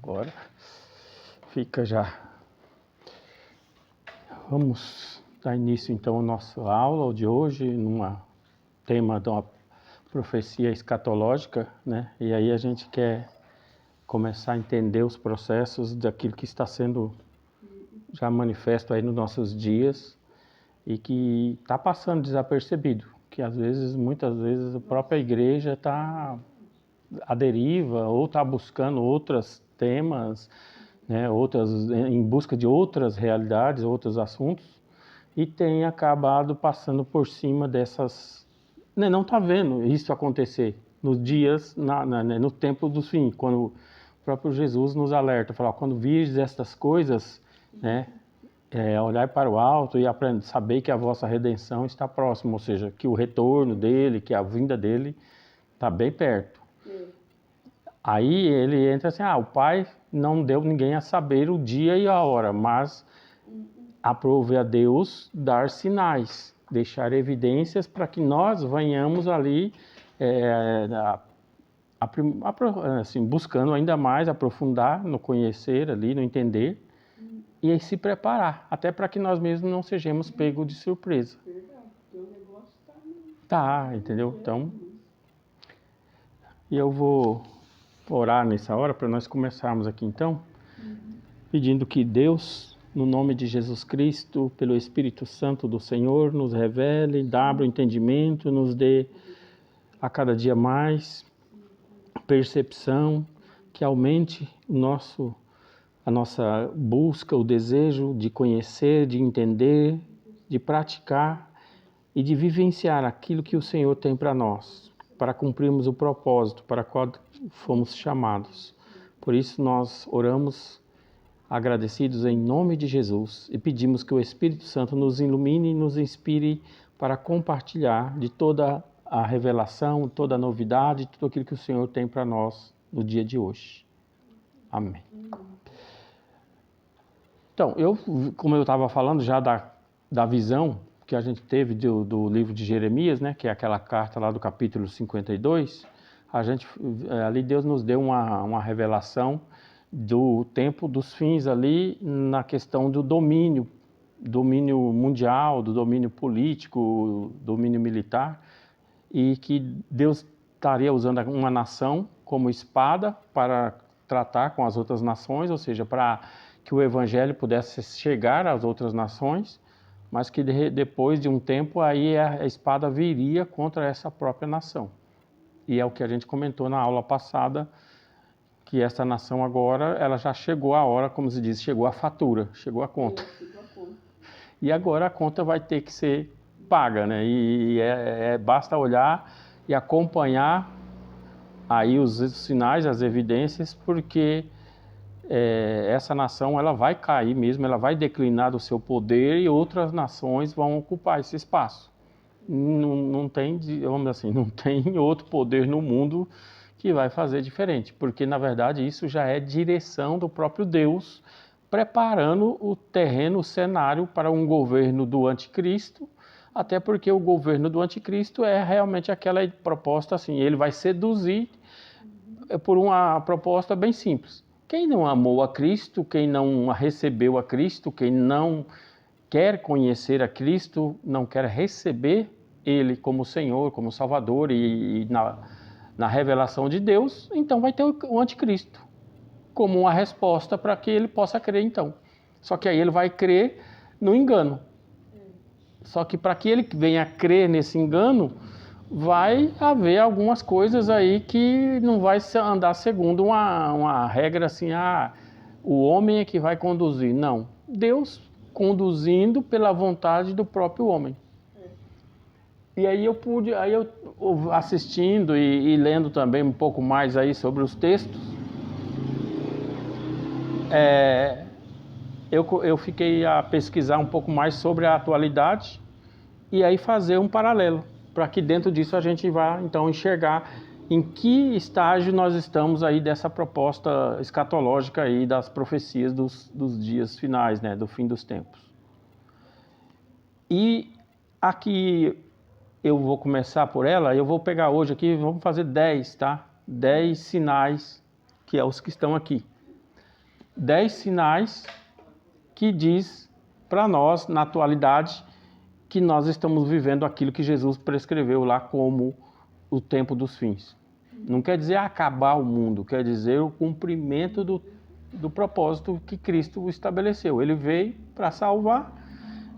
agora fica já. Vamos dar início então à nossa aula de hoje, num tema de uma profecia escatológica, né? E aí a gente quer começar a entender os processos daquilo que está sendo já manifesto aí nos nossos dias e que está passando desapercebido, que às vezes, muitas vezes, a própria igreja está à deriva ou está buscando outros temas, né, em busca de outras realidades, outros assuntos, e tem acabado passando por cima dessas... Não está vendo isso acontecer nos dias, no tempo do fim, quando o próprio Jesus nos alerta, fala, quando virdes estas coisas, né, olhar para o alto e aprender, saber que a vossa redenção está próxima, ou seja, que o retorno dele, que a vinda dele está bem perto. Aí ele entra assim, o Pai não deu ninguém a saber o dia e a hora, mas aprove a Deus dar sinais, deixar evidências para que nós venhamos ali, assim, buscando ainda mais aprofundar no conhecer ali, no entender, e aí se preparar, até para que nós mesmos não sejamos pegos de surpresa. Tá, entendeu? Então, e eu vou orar nessa hora para nós começarmos aqui então, pedindo que Deus, no nome de Jesus Cristo, pelo Espírito Santo do Senhor, nos revele, abra o entendimento, nos dê a cada dia mais percepção, que aumente a nossa busca, o desejo de conhecer, de entender, de praticar e de vivenciar aquilo que o Senhor tem para nós, para cumprirmos o propósito para o qual fomos chamados. Por isso nós oramos agradecidos em nome de Jesus e pedimos que o Espírito Santo nos ilumine e nos inspire para compartilhar de toda a revelação, toda a novidade, tudo aquilo que o Senhor tem para nós no dia de hoje. Amém. Então, como eu estava falando já da visão que a gente teve do livro de Jeremias, né, que é aquela carta lá do capítulo 52, ali Deus nos deu uma revelação do tempo dos fins ali na questão do domínio mundial, do domínio político, domínio militar, e que Deus estaria usando uma nação como espada para tratar com as outras nações, ou seja, para que o evangelho pudesse chegar às outras nações, mas que depois de um tempo aí a espada viria contra essa própria nação. E é o que a gente comentou na aula passada, que essa nação agora, ela já chegou a hora, como se diz, chegou a fatura, chegou a conta. E agora a conta vai ter que ser paga, né? Basta olhar e acompanhar aí os sinais, as evidências, porque essa nação ela vai cair mesmo, ela vai declinar do seu poder e outras nações vão ocupar esse espaço. Não tem, vamos dizer assim, não tem outro poder no mundo que vai fazer diferente, porque na verdade isso já é direção do próprio Deus, preparando o terreno, o cenário para um governo do anticristo, até porque o governo do anticristo é realmente aquela proposta assim, ele vai seduzir por uma proposta bem simples. Quem não amou a Cristo, quem não recebeu a Cristo, quem não quer conhecer a Cristo, não quer receber Ele como Senhor, como Salvador e na revelação de Deus, então vai ter o anticristo como uma resposta para que ele possa crer então. Só que aí ele vai crer no engano. Só que para que ele venha crer nesse engano, vai haver algumas coisas aí que não vai andar segundo uma regra assim, o homem é que vai conduzir. Não, Deus conduzindo pela vontade do próprio homem. E aí eu assistindo e lendo também um pouco mais aí sobre os textos, eu fiquei a pesquisar um pouco mais sobre a atualidade e aí fazer um paralelo, para que dentro disso a gente vá então enxergar em que estágio nós estamos aí dessa proposta escatológica aí das profecias dos dias finais, né, do fim dos tempos. E aqui eu vou começar por ela, eu vou pegar hoje aqui, vamos fazer 10, tá? 10 sinais, que é os que estão aqui. 10 sinais que diz para nós, na atualidade, que nós estamos vivendo aquilo que Jesus prescreveu lá como o tempo dos fins. Não quer dizer acabar o mundo, quer dizer o cumprimento do propósito que Cristo estabeleceu. Ele veio para salvar,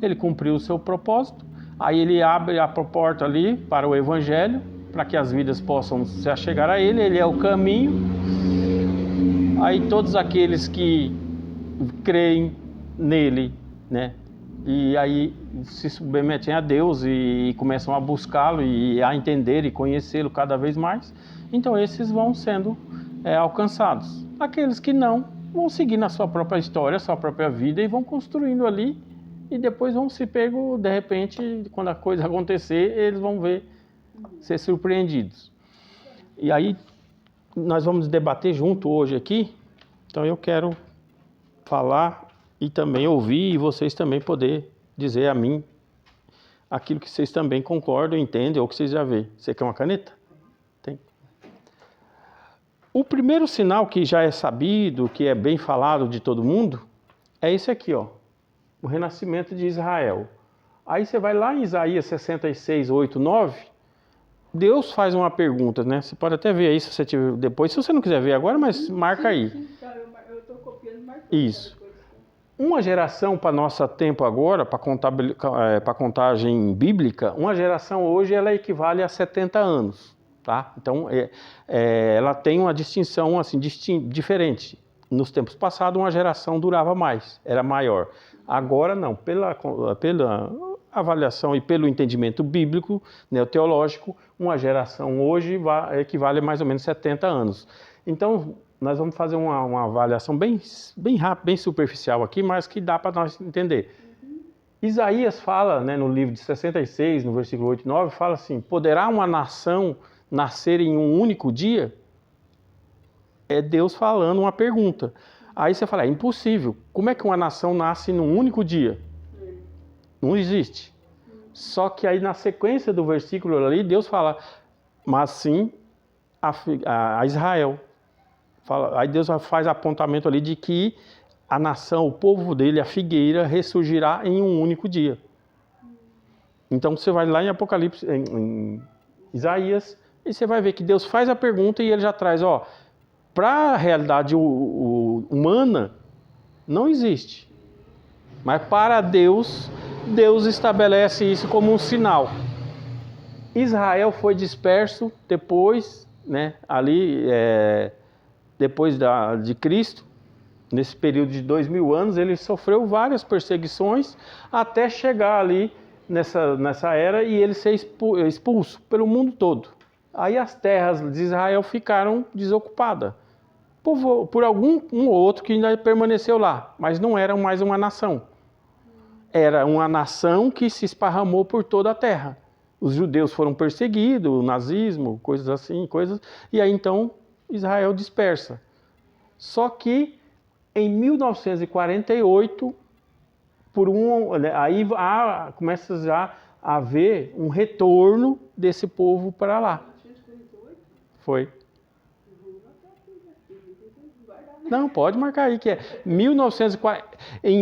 ele cumpriu o seu propósito, aí ele abre a porta ali para o Evangelho, para que as vidas possam se achegar a ele é o caminho. Aí todos aqueles que creem nele, né, e aí se submetem a Deus e começam a buscá-lo e a entender e conhecê-lo cada vez mais, então esses vão sendo alcançados. Aqueles que não, vão seguir na sua própria história, sua própria vida e vão construindo ali e depois vão se pego, de repente, quando a coisa acontecer, eles vão ser surpreendidos. E aí nós vamos debater junto hoje aqui, então eu quero falar e também ouvir e vocês também poder dizer a mim aquilo que vocês também concordam, entendem ou que vocês já vê. Você quer uma caneta? Tem. O primeiro sinal que já é sabido, que é bem falado de todo mundo, é esse aqui, ó, o renascimento de Israel. Aí você vai lá em Isaías 66, 8, 9, Deus faz uma pergunta, né? Você pode até ver aí se você tiver depois, se você não quiser ver agora, mas marca aí. Eu estou copiando, marcando. Isso. Uma geração para nosso tempo agora, para contagem bíblica, uma geração hoje ela equivale a 70 anos, tá? Então ela tem uma distinção assim diferente. Nos tempos passados uma geração durava mais, era maior. Agora não, pela avaliação e pelo entendimento bíblico, neoteológico, uma geração hoje equivale a mais ou menos 70 anos. Então nós vamos fazer uma avaliação bem rápida, bem superficial aqui, mas que dá para nós entender. Isaías fala, né, no livro de 66, no versículo 8 e 9, fala assim, poderá uma nação nascer em um único dia? É Deus falando uma pergunta. Aí você fala, é impossível. Como é que uma nação nasce num único dia? Não existe. Só que aí na sequência do versículo ali, Deus fala, mas sim a Israel. Aí Deus faz apontamento ali de que a nação, o povo dele, a figueira, ressurgirá em um único dia. Então você vai lá em Apocalipse, em Isaías, e você vai ver que Deus faz a pergunta e ele já traz, ó, para a realidade humana, não existe. Mas para Deus, Deus estabelece isso como um sinal. Israel foi disperso depois, né, ali, depois de Cristo, nesse período de 2000 anos, ele sofreu várias perseguições até chegar ali nessa era e ele ser expulso pelo mundo todo. Aí as terras de Israel ficaram desocupadas por algum ou outro que ainda permaneceu lá, mas não era mais uma nação. Era uma nação que se esparramou por toda a terra. Os judeus foram perseguidos, o nazismo, coisas assim, e aí então Israel dispersa. Só que em 1948, aí começa já a haver um retorno desse povo para lá. Foi. Não, pode marcar aí que é em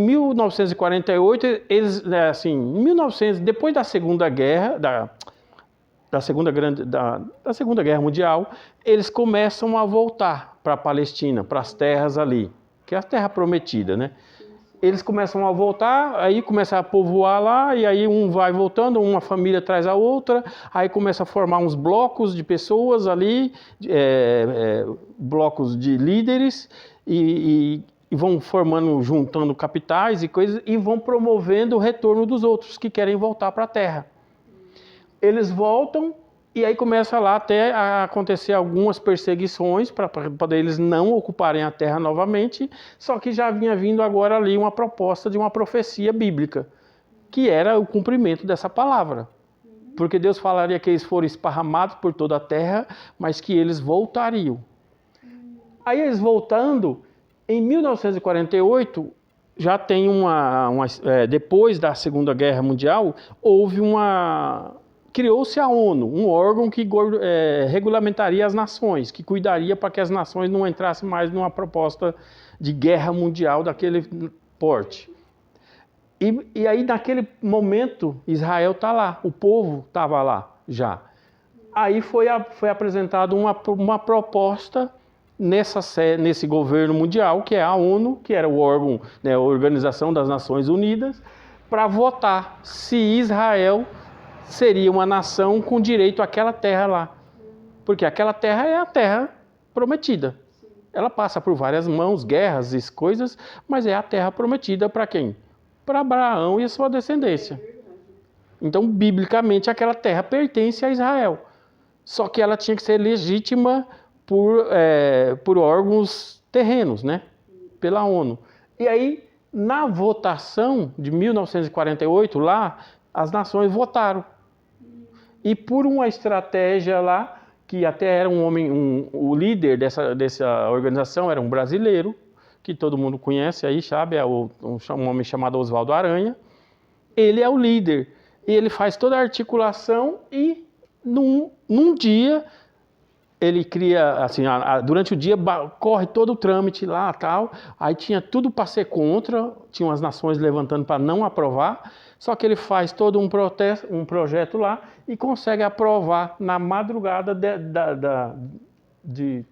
1948, eles assim, depois da Segunda Guerra, da Segunda Guerra Mundial, eles começam a voltar para a Palestina, para as terras ali, que é a terra prometida, né? Eles começam a voltar, aí começam a povoar lá, e aí um vai voltando, uma família traz a outra, aí começa a formar uns blocos de pessoas ali, blocos de líderes, e vão formando, juntando capitais e coisas, e vão promovendo o retorno dos outros que querem voltar para a terra. Eles voltam e aí começa lá até a acontecer algumas perseguições para eles não ocuparem a terra novamente, só que já vinha vindo agora ali uma proposta de uma profecia bíblica, que era o cumprimento dessa palavra. Porque Deus falaria que eles foram esparramados por toda a terra, mas que eles voltariam. Aí eles voltando, em 1948, já tem depois da Segunda Guerra Mundial, houve uma criou-se a ONU, um órgão que regulamentaria as nações, que cuidaria para que as nações não entrassem mais numa proposta de guerra mundial daquele porte. E aí, naquele momento, Israel está lá, o povo estava lá já. Aí foi apresentada uma proposta nesse governo mundial, que é a ONU, que era o órgão, né, a Organização das Nações Unidas, para votar se Israel seria uma nação com direito àquela terra lá. Porque aquela terra é a terra prometida. Ela passa por várias mãos, guerras e coisas, mas é a terra prometida para quem? Para Abraão e a sua descendência. Então, biblicamente, aquela terra pertence a Israel. Só que ela tinha que ser legítima por órgãos terrenos, né? Pela ONU. E aí, na votação de 1948, lá, as nações votaram. E por uma estratégia lá, que até era um homem, o líder dessa organização era um brasileiro, que todo mundo conhece aí, sabe? É um homem chamado Oswaldo Aranha. Ele é o líder. E ele faz toda a articulação e num dia, ele cria, assim, durante o dia corre todo o trâmite lá, tal, aí tinha tudo para ser contra, tinham as nações levantando para não aprovar, só que ele faz todo um projeto lá e consegue aprovar na madrugada de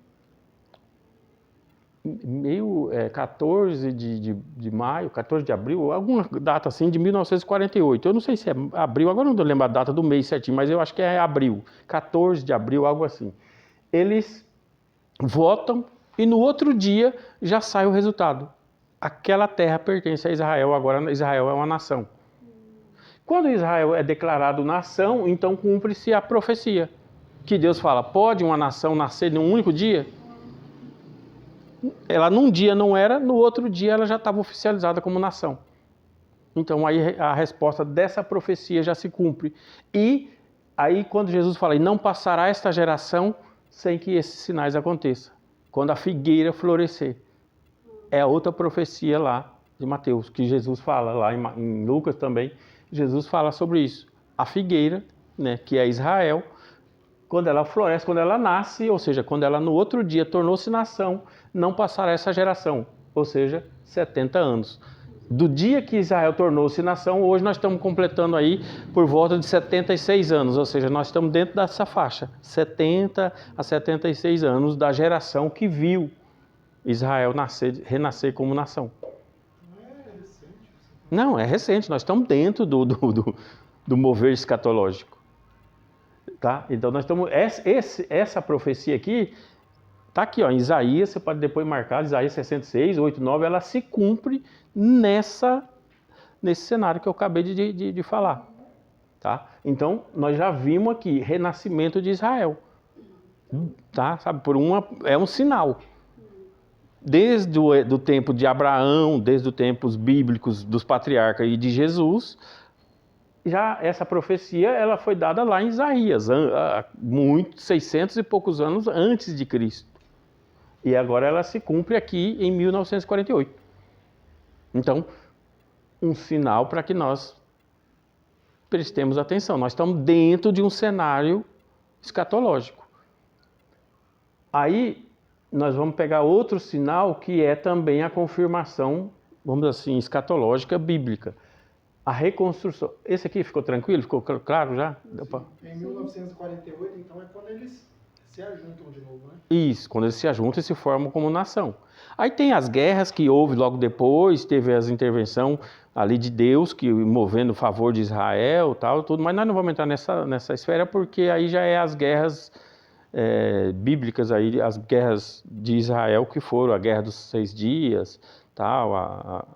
14 de maio, 14 de abril, alguma data assim, de 1948. Eu não sei se é abril, agora não lembro a data do mês certinho, mas eu acho que é abril, 14 de abril, algo assim. Eles votam e no outro dia já sai o resultado. Aquela terra pertence a Israel, agora Israel é uma nação. Quando Israel é declarado nação, então cumpre-se a profecia, que Deus fala, pode uma nação nascer num único dia? Ela num dia não era, no outro dia ela já estava oficializada como nação. Então aí a resposta dessa profecia já se cumpre. E aí quando Jesus fala, e não passará esta geração sem que esses sinais aconteçam. Quando a figueira florescer. É a outra profecia lá de Mateus, que Jesus fala lá em Lucas também. Jesus fala sobre isso. A figueira, né, que é Israel, quando ela floresce, quando ela nasce, ou seja, quando ela no outro dia tornou-se nação, não passará essa geração, ou seja, 70 anos. Do dia que Israel tornou-se nação, hoje nós estamos completando aí por volta de 76 anos, ou seja, nós estamos dentro dessa faixa, 70 a 76 anos da geração que viu Israel renascer como nação. Não, é recente, nós estamos dentro do mover escatológico. Tá? Então nós estamos. Essa profecia aqui está aqui, ó, em Isaías, você pode depois marcar, Isaías 66, 8, 9, ela se cumpre nesse cenário que eu acabei de falar. Tá? Então nós já vimos aqui renascimento de Israel. Tá? Sabe, é um sinal. Desde o tempo de Abraão, desde os tempos bíblicos dos patriarcas e de Jesus, já essa profecia ela foi dada lá em Isaías, 600 e poucos anos antes de Cristo. E agora ela se cumpre aqui em 1948. Então, um sinal para que nós prestemos atenção. Nós estamos dentro de um cenário escatológico. Aí, nós vamos pegar outro sinal que é também a confirmação, vamos dizer assim, escatológica bíblica. A reconstrução. Esse aqui ficou tranquilo? Ficou claro já? Em 1948, então, é quando eles se ajuntam de novo, né? Isso, quando eles se ajuntam e se formam como nação. Aí tem as guerras que houve logo depois, teve as intervenções ali de Deus, que movendo o favor de Israel, tal, tudo, mas nós não vamos entrar nessa esfera, porque aí já é as guerras bíblicas, aí, as guerras de Israel, que foram a Guerra dos 6 Dias, tal,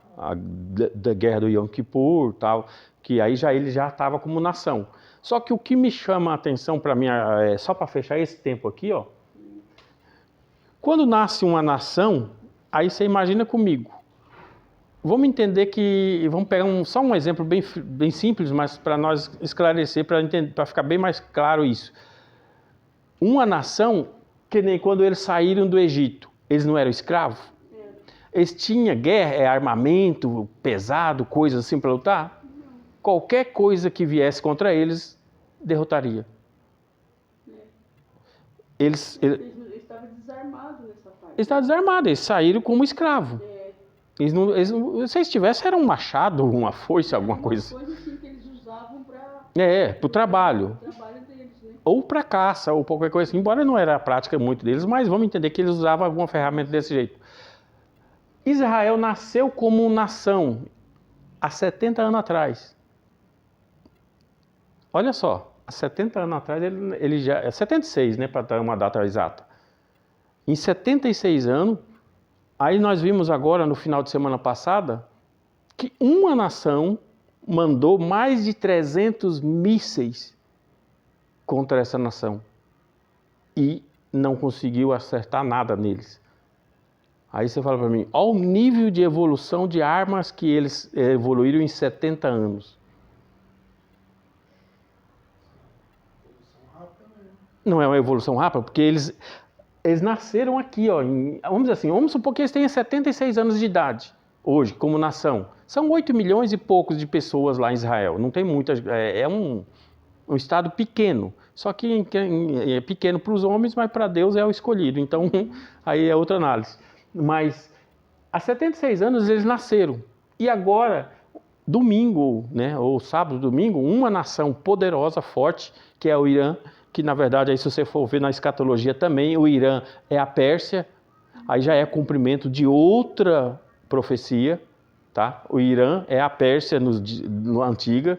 da Guerra do Yom Kippur, tal, que aí ele já estava como nação. Só que o que me chama a atenção para mim, só para fechar esse tempo aqui, ó, quando nasce uma nação, aí você imagina comigo. Vamos entender vamos pegar só um exemplo bem simples, mas para nós esclarecer, para ficar bem mais claro isso. Uma nação, que nem quando eles saíram do Egito, eles não eram escravos? Eles tinham guerra, armamento pesado, coisas assim para lutar? Qualquer coisa que viesse contra eles, derrotaria. Eles estavam desarmados nessa parte. Eles estavam desarmados, eles saíram como escravos. Se eles tivessem, era um machado, uma foice, alguma coisa. Uma coisa assim que eles usavam para Para o trabalho. Deles, né? Ou para caça, ou qualquer coisa assim. Embora não era a prática muito deles, mas vamos entender que eles usavam alguma ferramenta desse jeito. Israel nasceu como nação há 70 anos atrás. Olha só, há 70 anos atrás, ele já... É 76, né, para dar uma data exata. Em 76 anos, aí nós vimos agora, no final de semana passada, que uma nação mandou mais de 300 mísseis contra essa nação. E não conseguiu acertar nada neles. Aí você fala para mim, olha o nível de evolução de armas que eles evoluíram em 70 anos. Não é uma evolução rápida, porque eles nasceram aqui, ó, vamos dizer assim, vamos supor que eles tenham 76 anos de idade, hoje, como nação. São 8 milhões e poucos de pessoas lá em Israel, não tem muitas, é um estado pequeno, só que é pequeno para os homens, mas para Deus é o escolhido, então aí é outra análise. Mas há 76 anos eles nasceram, e agora, domingo, né, ou sábado, domingo, uma nação poderosa, forte, que é o Irã, que na verdade, aí, se você for ver na escatologia também, o Irã é a Pérsia, aí já é cumprimento de outra profecia, tá? O Irã é a Pérsia no Antiga,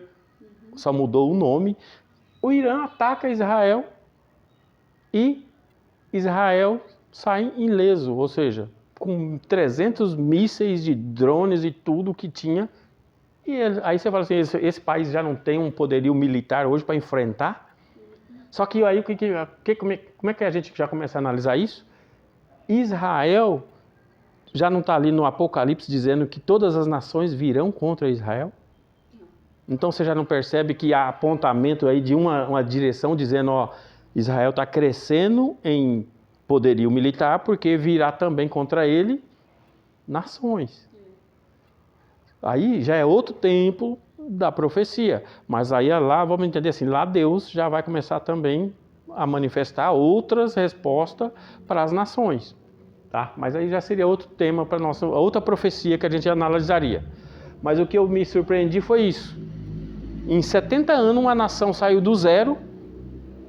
só mudou o nome. O Irã ataca Israel e Israel sai ileso, ou seja, com 300 mísseis de drones e tudo que tinha. E aí você fala assim, esse país já não tem um poderio militar hoje para enfrentar? Só que aí, como é que a gente já começa a analisar isso? Israel já não está ali no Apocalipse dizendo que todas as nações virão contra Israel? Então você já não percebe que há apontamento aí de uma direção dizendo, ó, Israel está crescendo em poderio militar porque virá também contra ele nações. Aí já é outro tempo da profecia, mas aí lá, vamos entender assim, lá Deus já vai começar também a manifestar outras respostas para as nações, tá? Mas aí já seria outro tema para nossa outra profecia que a gente analisaria. Mas o que eu me surpreendi foi isso. Em 70 anos uma nação saiu do zero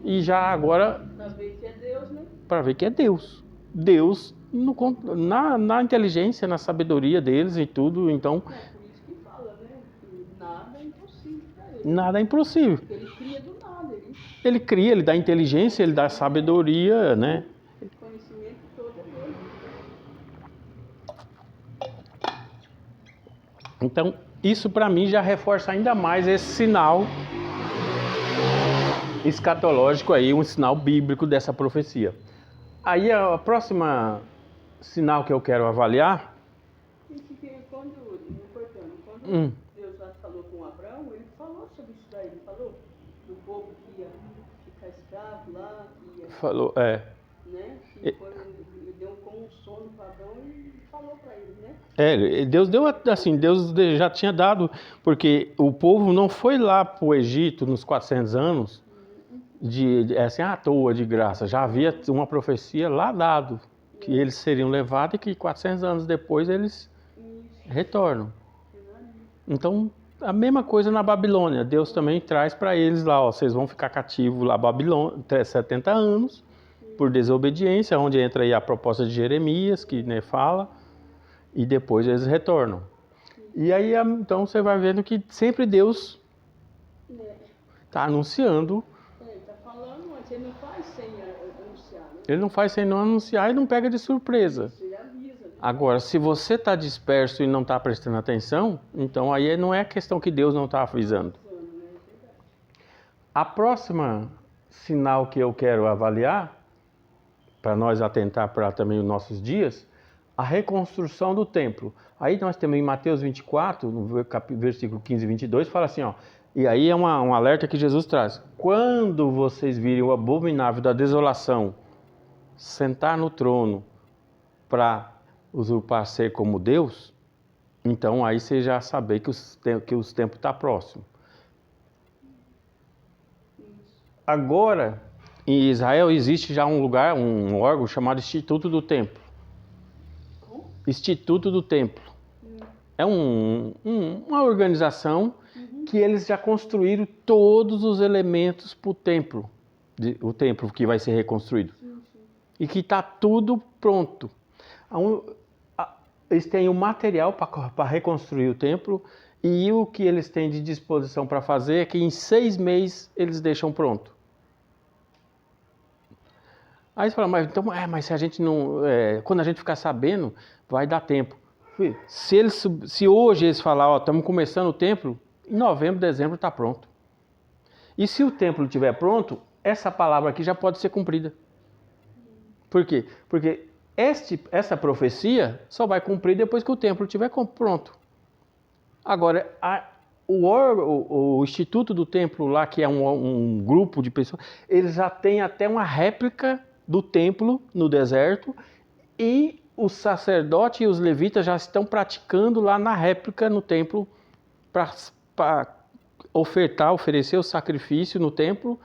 e já agora Para ver que é Deus, né? Para ver que é Deus. Deus na inteligência, na sabedoria deles e tudo, então Por isso que fala, né? Que nada é impossível para ele. nada é impossível. Porque ele cria do nada. Ele cria, ele dá inteligência, ele dá sabedoria, né? O conhecimento todo é dele. Então, isso para mim já reforça ainda mais esse sinal escatológico aí, um sinal bíblico dessa profecia. Aí a próxima sinal que eu quero avaliar... Isso que quando Deus já falou com Abraão, ele falou sobre isso daí, ele falou do povo que ia ficar escravo lá, que ia... Falou, né? Que ele deu como um sono para Abraão e falou para ele, né? Deus deu assim, Deus já tinha dado, porque o povo não foi lá para o Egito nos 400 anos, assim, à toa, de graça. Já havia uma profecia lá dado, que eles seriam levados e que 400 anos depois eles retornam. Então, a mesma coisa na Babilônia. Deus também traz para eles lá, ó, vocês vão ficar cativos lá, Babilônia, 70 anos, por desobediência, onde entra aí a proposta de Jeremias, que, né, fala, e depois eles retornam. E aí, então, você vai vendo que sempre Deus está anunciando. Ele está falando, mas ele não faz sem anunciar, né? Ele não faz sem não anunciar e não pega de surpresa. Ele avisa, né? Agora, se você está disperso e não está prestando atenção, então aí não é questão que Deus não está avisando. A próxima sinal que eu quero avaliar, para nós atentar para também os nossos dias, a reconstrução do templo. Aí nós temos em Mateus 24, no versículo 15 e 22, fala assim, ó, e aí é um alerta que Jesus traz. Quando vocês virem o abominável da desolação sentar no trono para usurpar ser como Deus, então aí você já sabe que os tempos estão próximos. Agora, em Israel existe já um lugar, um órgão chamado Instituto do Templo. Como? Instituto do Templo. É uma organização que eles já construíram todos os elementos para o templo que vai ser reconstruído. E que está tudo pronto. Eles têm o material para reconstruir o templo, e o que eles têm de disposição para fazer é que em 6 meses eles deixam pronto. Aí você fala, mas se a gente não. Quando a gente ficar sabendo, vai dar tempo. Se hoje eles falar, estamos começando o templo, em novembro, dezembro está pronto. E se o templo estiver pronto, essa palavra aqui já pode ser cumprida. Por quê? Porque essa profecia só vai cumprir depois que o templo estiver pronto. Agora, o Instituto do Templo lá, que é um grupo de pessoas, eles já têm até uma réplica do templo no deserto, e os sacerdotes e os levitas já estão praticando lá na réplica no templo para oferecer o sacrifício no templo.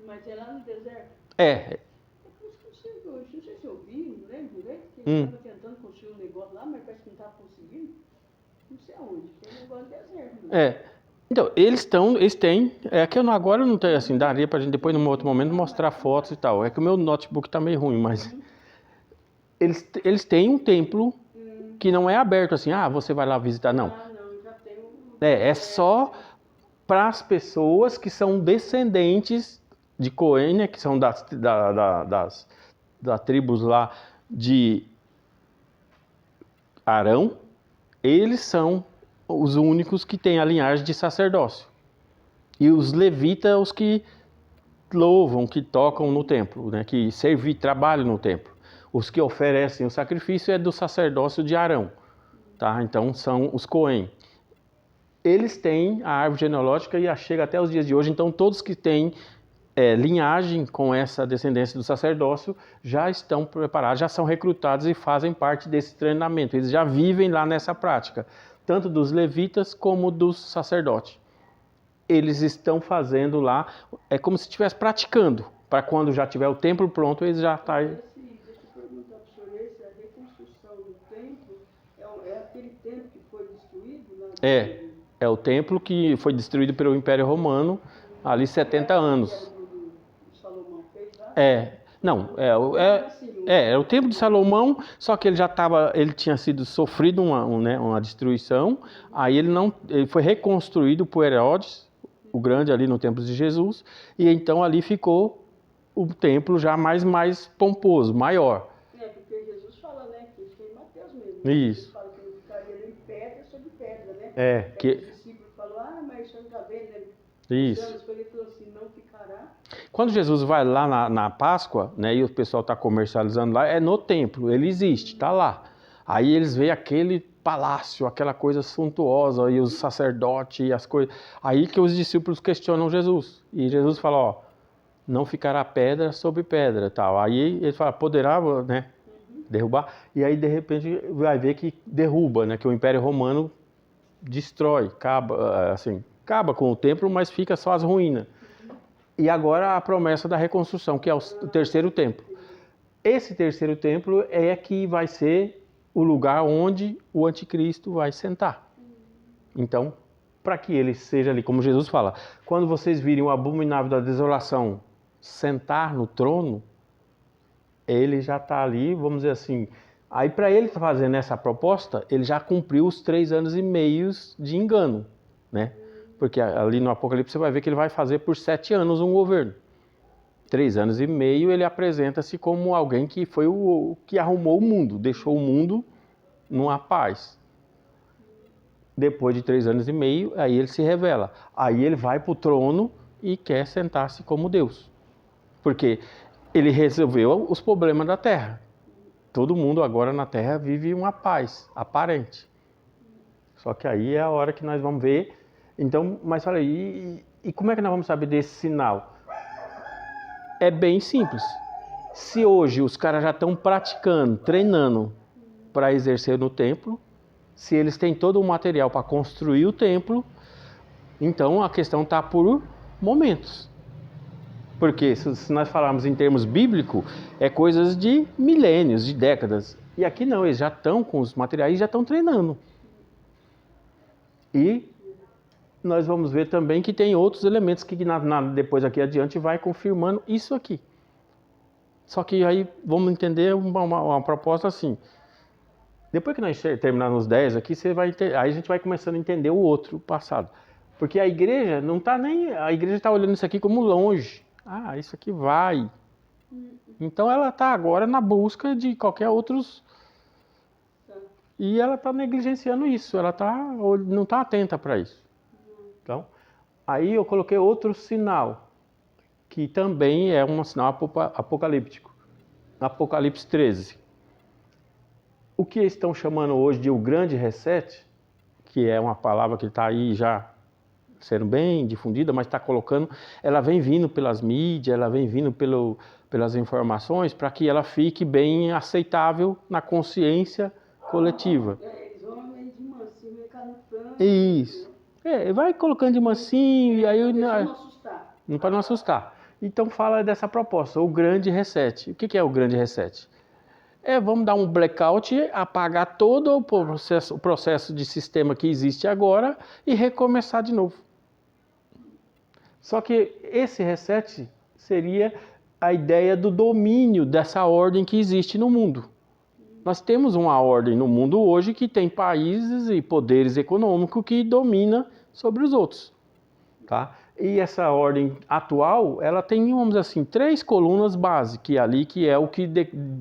Mas é lá no deserto? É. Não sei se eu vi, não lembro direito, que ele estava tentando construir um negócio lá, mas parece que não estava conseguindo. Não sei aonde, tem um negócio no deserto. Né? Então, eles têm, que eu agora não tenho, assim, daria pra gente depois, num outro momento, mostrar fotos e tal. É que o meu notebook tá meio ruim, mas eles têm um templo que não é aberto assim, você vai lá visitar, não. Não, já tem É só para as pessoas que são descendentes de Cohen, né, que são das tribos lá de Arão. Eles são os únicos que têm a linhagem de sacerdócio. E os levitas, os que louvam, que tocam no templo, né, que trabalham no templo. Os que oferecem o sacrifício é do sacerdócio de Arão. Tá? Então são os Cohen. Eles têm a árvore genealógica e chega até os dias de hoje. Então todos que têm linhagem com essa descendência do sacerdócio já estão preparados, já são recrutados e fazem parte desse treinamento. Eles já vivem lá nessa prática, tanto dos levitas como dos sacerdotes. Eles estão fazendo lá, é como se estivesse praticando, para quando já tiver o templo pronto, eles já estão... Deixa eu perguntar para o senhor, se a reconstrução do templo é aquele templo que foi destruído? É o templo que foi destruído pelo Império Romano, ali 70 anos. Salomão fez lá? É o templo de Salomão, só que ele tinha sido sofrido uma destruição, aí ele foi reconstruído por Herodes, o grande, ali no templo de Jesus, e então ali ficou o templo já mais pomposo, maior. Porque Jesus fala, né, que isso é em Mateus mesmo. Isso. Ele fala que não ficaria nem pedra sobre pedra, né? O discípulo falou, mas você não está vendo, né? Isso. Ele falou assim, não ficará. Quando Jesus vai lá na Páscoa, né, e o pessoal está comercializando lá, é no templo, ele existe, está lá. Aí eles veem aquele palácio, aquela coisa suntuosa, e os sacerdotes e as coisas. Aí que os discípulos questionam Jesus. E Jesus fala, não ficará pedra sobre pedra, tal. Aí ele fala, poderá, né, derrubar. E aí de repente vai ver que derruba, né, que o Império Romano destrói, acaba com o templo, mas fica só as ruínas. E agora a promessa da reconstrução, que é o terceiro templo. Esse terceiro templo é que vai ser o lugar onde o anticristo vai sentar. Então, para que ele seja ali, como Jesus fala, quando vocês virem o abominável da desolação sentar no trono, ele já está ali, vamos dizer assim. Aí para ele fazendo essa proposta, ele já cumpriu os 3 anos e meio de engano, né? Porque ali no Apocalipse você vai ver que ele vai fazer por 7 anos um governo. 3 anos e meio ele apresenta-se como alguém que foi o que arrumou o mundo, deixou o mundo numa paz. Depois de 3 anos e meio, aí ele se revela. Aí ele vai para o trono e quer sentar-se como Deus. Porque ele resolveu os problemas da terra. Todo mundo agora na terra vive uma paz aparente. Só que aí é a hora que nós vamos ver. Então, mas olha aí, e como é que nós vamos saber desse sinal? É bem simples. Se hoje os caras já estão praticando, treinando para exercer no templo, se eles têm todo o material para construir o templo, então a questão está por momentos. Porque se nós falarmos em termos bíblicos, é coisas de milênios, de décadas. E aqui não, eles já estão com os materiais, já estão treinando. E nós vamos ver também que tem outros elementos que depois aqui adiante vai confirmando isso aqui. Só que aí vamos entender uma proposta assim. Depois que nós terminarmos os 10 aqui, aí a gente vai começando a entender o outro passado. Porque a igreja não está nem... A igreja está olhando isso aqui como longe. Ah, isso aqui vai. Então ela está agora na busca de qualquer outros... E ela está negligenciando isso. Ela não está atenta para isso. Então, aí eu coloquei outro sinal, que também é um sinal apocalíptico. Apocalipse 13. O que estão chamando hoje de o grande reset, que é uma palavra que está aí já sendo bem difundida, mas está colocando, ela vem vindo pelas mídias, ela vem vindo pelas informações, para que ela fique bem aceitável na consciência coletiva. Eles vão meio de mansinho, meio canutando. Isso. Vai colocando de mansinho, e aí... Para não assustar. Para não assustar. Então fala dessa proposta, o grande reset. O que é o grande reset? Vamos dar um blackout, apagar todo o processo de sistema que existe agora e recomeçar de novo. Só que esse reset seria a ideia do domínio dessa ordem que existe no mundo. Nós temos uma ordem no mundo hoje que tem países e poderes econômicos que domina sobre os outros. Tá? E essa ordem atual, ela tem, vamos dizer assim, 3 colunas base, que é o que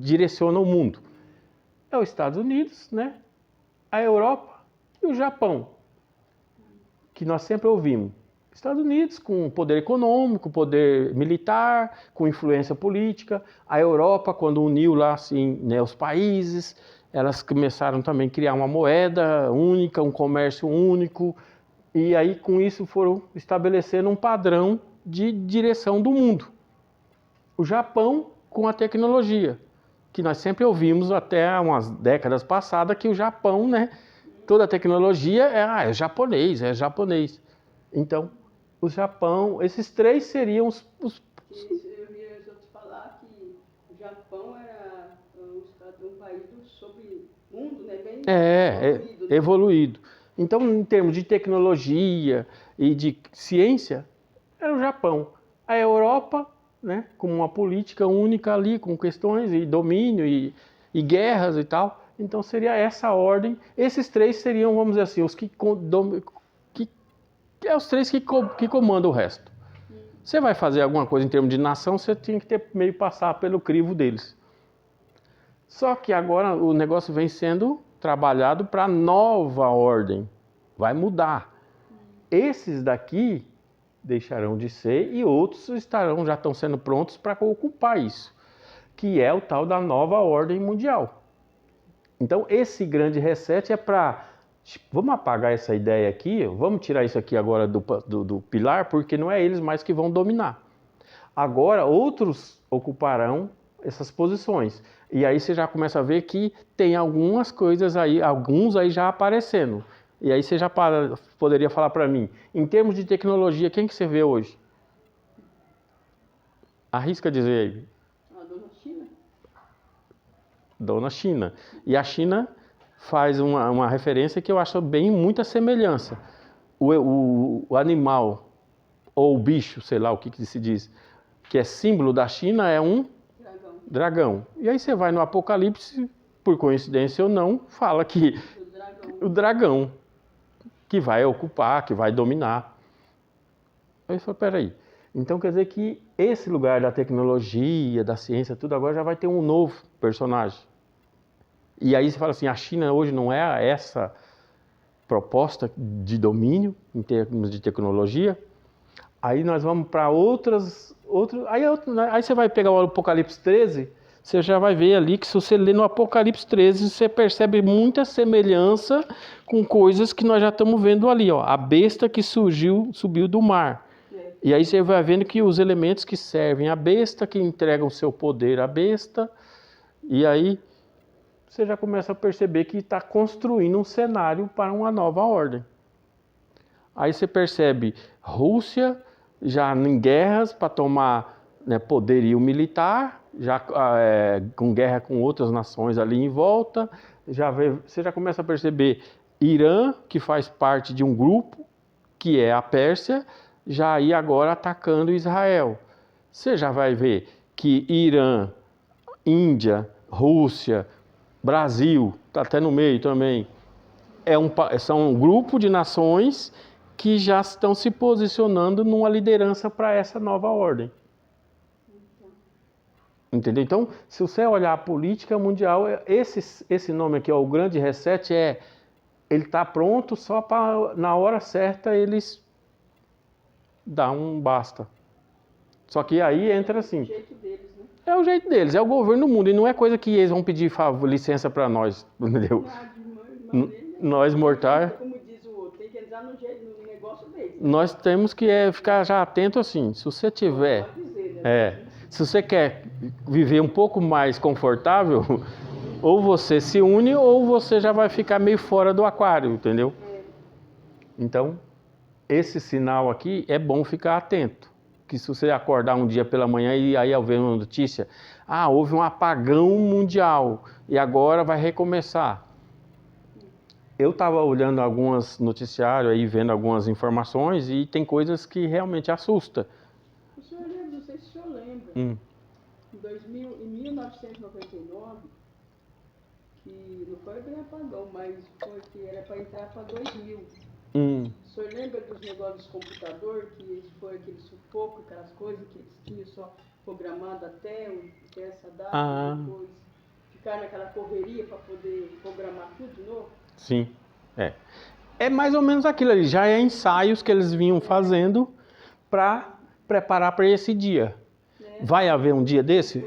direciona o mundo. É os Estados Unidos, né? A Europa e o Japão, que nós sempre ouvimos. Estados Unidos com poder econômico, poder militar, com influência política. A Europa, quando uniu lá assim, né, os países, elas começaram também a criar uma moeda única, um comércio único. E aí, com isso, foram estabelecendo um padrão de direção do mundo. O Japão, com a tecnologia, que nós sempre ouvimos até umas décadas passadas, que o Japão, né, toda a tecnologia é japonês, é japonês. Então, o Japão, esses 3 seriam os... Eu ia te falar que o Japão era um país do submundo, né? Bem evoluído, né? Evoluído. Então, em termos de tecnologia e de ciência, era o Japão. A Europa, né, com uma política única ali, com questões e domínio e guerras e tal. Então, seria essa ordem. Esses 3 seriam, vamos dizer assim, os os 3 que comandam o resto. Você vai fazer alguma coisa em termos de nação, você tem que meio passar pelo crivo deles. Só que agora o negócio vem sendo trabalhado para nova ordem. Vai mudar. Esses daqui deixarão de ser e outros já estão sendo prontos para ocupar isso, que é o tal da nova ordem mundial. Então esse grande reset é para... Vamos apagar essa ideia aqui, vamos tirar isso aqui agora do pilar, porque não é eles mais que vão dominar. Agora outros ocuparão essas posições. E aí você já começa a ver que tem algumas coisas aí, alguns aí já aparecendo. E aí você já poderia falar para mim, em termos de tecnologia, quem que você vê hoje? Arrisca dizer aí. A dona China. Dona China. E a China faz uma referência que eu acho bem muita semelhança. O animal, ou o bicho, sei lá o que se diz, que é símbolo da China, é um dragão. E aí você vai no Apocalipse, por coincidência ou não, fala que o dragão que vai ocupar, que vai dominar. Aí eu falo, peraí. Então quer dizer que esse lugar da tecnologia, da ciência, tudo agora já vai ter um novo personagem. E aí você fala assim, a China hoje não é essa proposta de domínio em termos de tecnologia. Aí nós vamos para outros. Aí você vai pegar o Apocalipse 13, você já vai ver ali que se você ler no Apocalipse 13, você percebe muita semelhança com coisas que nós já estamos vendo ali. Ó, a besta que subiu do mar. E aí você vai vendo que os elementos que servem a besta, que entregam seu poder à besta, e aí você já começa a perceber que está construindo um cenário para uma nova ordem. Aí você percebe Rússia já em guerras para tomar né, poderio militar, já com guerra com outras nações ali em volta. Você já começa a perceber Irã, que faz parte de um grupo, que é a Pérsia, já aí agora atacando Israel. Você já vai ver que Irã, Índia, Rússia, Brasil, está até no meio também, são um grupo de nações que já estão se posicionando numa liderança para essa nova ordem. Entendeu? Então, se você olhar a política mundial, esse nome aqui, ó, o Grande Reset, ele está pronto só para, na hora certa, eles dar um basta. Só que aí entra assim. É o jeito deles, né? É o jeito deles, é o governo do mundo. E não é coisa que eles vão pedir licença para nós, entendeu? Nós mortais. Como diz o outro, tem que entrar no negócio deles. Nós temos que ficar já atento assim. Se você tiver. Se você quer viver um pouco mais confortável, ou você se une ou você já vai ficar meio fora do aquário, entendeu? Então, esse sinal aqui é bom ficar atento. Que se você acordar um dia pela manhã e aí ao ver uma notícia, houve um apagão mundial e agora vai recomeçar. Eu estava olhando alguns noticiários aí, vendo algumas informações e tem coisas que realmente assustam. O senhor lembra, não sei se o senhor lembra, em 1999, que não foi bem apagão, mas foi que era para entrar para 2000. O senhor lembra dos negócios de computador, que foi aquele sufoco, aquelas coisas que eles tinham só programado até essa data, depois ficar naquela correria para poder programar tudo de novo? Sim, é mais ou menos aquilo ali, já é ensaios que eles vinham fazendo para preparar para esse dia. Vai haver um dia desse?